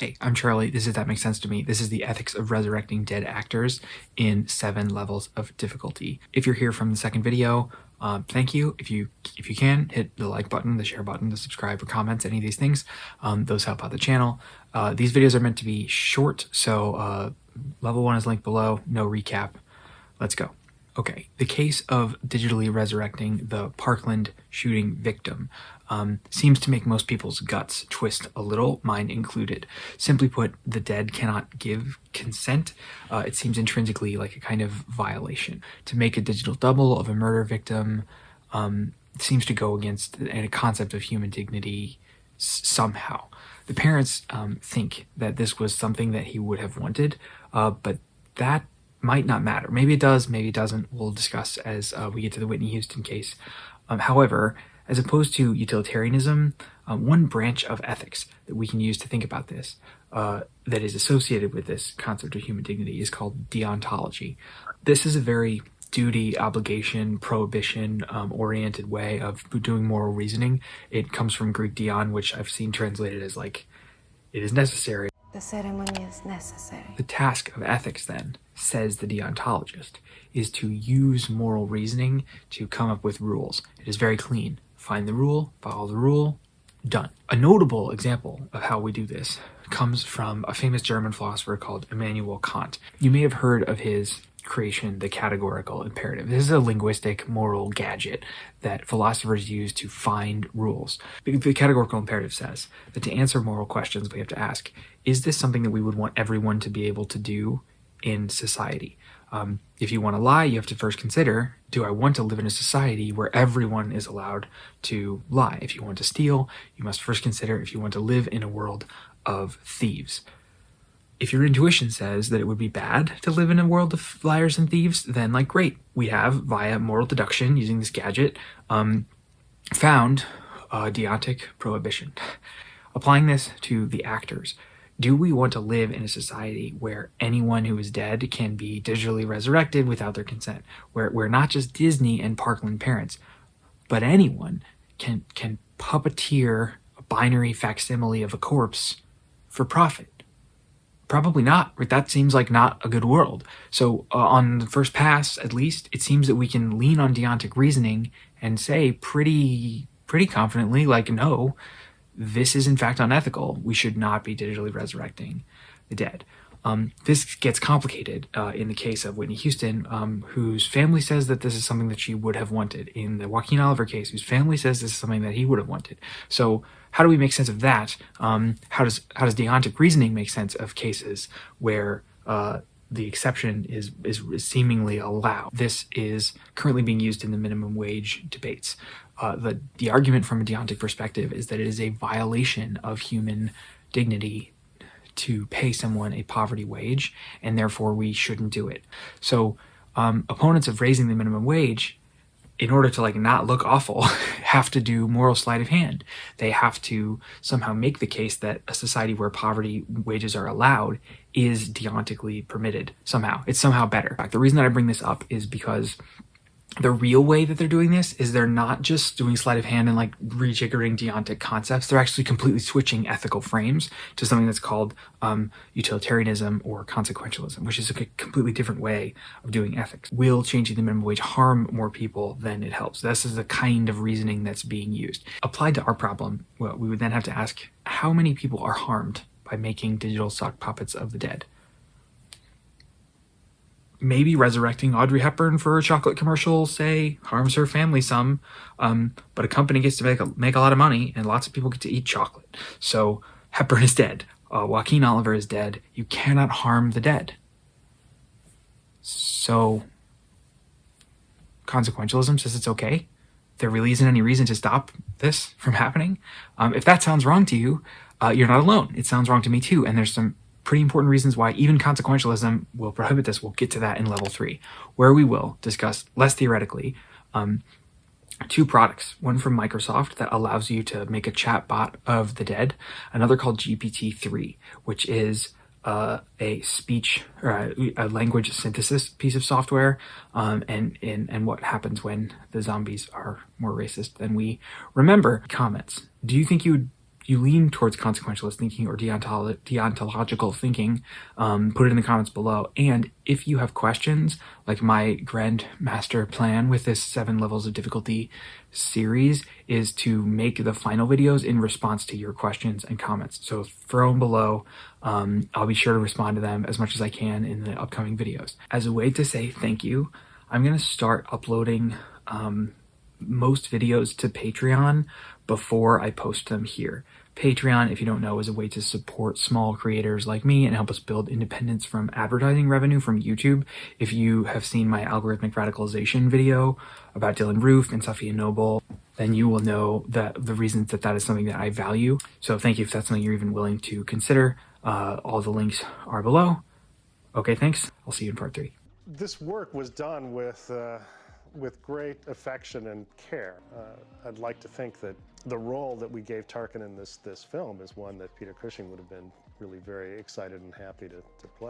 Hey, I'm Charlie. This is That Makes Sense to Me. This is the ethics of resurrecting dead actors in 7 levels of difficulty. If you're here from the second video, thank you. If you can, hit the like button, the share button, the subscribe or comments, any of these things. Those help out the channel. These videos are meant to be short, so level 1 is linked below. No recap. Let's go. Okay, the case of digitally resurrecting the Parkland shooting victim seems to make most people's guts twist a little, mine included. Simply put, the dead cannot give consent. It seems intrinsically like a kind of violation. To make a digital double of a murder victim seems to go against a concept of human dignity somehow. The parents think that this was something that he would have wanted, but that might not matter. Maybe it does, maybe it doesn't. We'll discuss as we get to the Whitney Houston case. However, as opposed to utilitarianism, one branch of ethics that we can use to think about this, that is associated with this concept of human dignity, is called deontology. This is a very duty, obligation, prohibition oriented way of doing moral reasoning. It comes from Greek deon, which I've seen translated as like, it is necessary. The ceremony is necessary. The task of ethics, then, says the deontologist, is to use moral reasoning to come up with rules. It is very clean. Find the rule, follow the rule, done. A notable example of how we do this comes from a famous German philosopher called Immanuel Kant. You may have heard of his creation, the categorical imperative. This is a linguistic moral gadget that philosophers use to find rules. The categorical imperative says that to answer moral questions, we have to ask, is this something that we would want everyone to be able to do in society? If you want to lie, you have to first consider, do I want to live in a society where everyone is allowed to lie? If you want to steal, you must first consider if you want to live in a world of thieves. If your intuition says that it would be bad to live in a world of liars and thieves, then like great, we have, via moral deduction using this gadget, found deontic prohibition. Applying this to the actors, do we want to live in a society where anyone who is dead can be digitally resurrected without their consent? Where not just Disney and Parkland parents, but anyone can puppeteer a binary facsimile of a corpse for profit? Probably not. That seems like not a good world. So on the first pass, at least, it seems that we can lean on deontic reasoning and say pretty confidently, like, no, this is in fact unethical. We should not be digitally resurrecting the dead. This gets complicated in the case of Whitney Houston, whose family says that this is something that she would have wanted. In the Joaquin Oliver case, whose family says this is something that he would have wanted. So how do we make sense of that? How does deontic reasoning make sense of cases where the exception is seemingly allowed? This is currently being used in the minimum wage debates. The argument from a deontic perspective is that it is a violation of human dignity to pay someone a poverty wage, and therefore we shouldn't do it. So opponents of raising the minimum wage, in order to like not look awful, have to do moral sleight of hand. They have to somehow make the case that a society where poverty wages are allowed is deontically permitted somehow. It's somehow better. In fact, the reason that I bring this up is because the real way that they're doing this is they're not just doing sleight of hand and like rejiggering deontic concepts. They're actually completely switching ethical frames to something that's called utilitarianism or consequentialism, which is a completely different way of doing ethics. Will changing the minimum wage harm more people than it helps? This is the kind of reasoning that's being used. Applied to our problem, well, we would then have to ask, how many people are harmed by making digital sock puppets of the dead? Maybe resurrecting Audrey Hepburn for a chocolate commercial, say, harms her family some, but a company gets to make a lot of money, and lots of people get to eat chocolate. So Hepburn is dead. Joaquin Oliver is dead. You cannot harm the dead. So consequentialism says it's okay. There really isn't any reason to stop this from happening. If that sounds wrong to you, you're not alone. It sounds wrong to me too, and there's some pretty important reasons why even consequentialism will prohibit this. We'll get to that in level 3, where we will discuss less theoretically 2 products. One from Microsoft that allows you to make a chat bot of the dead. Another called GPT-3, which is a speech or a language synthesis piece of software, and what happens when the zombies are more racist than we remember. Comments. Do you think you you lean towards consequentialist thinking or deontological thinking, put it in the comments below. And if you have questions, like my grandmaster plan with this 7 levels of difficulty series is to make the final videos in response to your questions and comments. So throw them below. I'll be sure to respond to them as much as I can in the upcoming videos. As a way to say thank you, I'm going to start uploading most videos to Patreon before I post them here. Patreon, if you don't know, is a way to support small creators like me and help us build independence from advertising revenue from YouTube. If you have seen my algorithmic radicalization video about Dylan Roof and Safiya Noble, then you will know that the reasons that that is something that I value. So thank you if that's something you're even willing to consider. All the links are below. Okay, thanks. I'll see you in part 3. This work was done with great affection and care. I'd like to think that the role that we gave Tarkin in this film is one that Peter Cushing would have been really very excited and happy to play.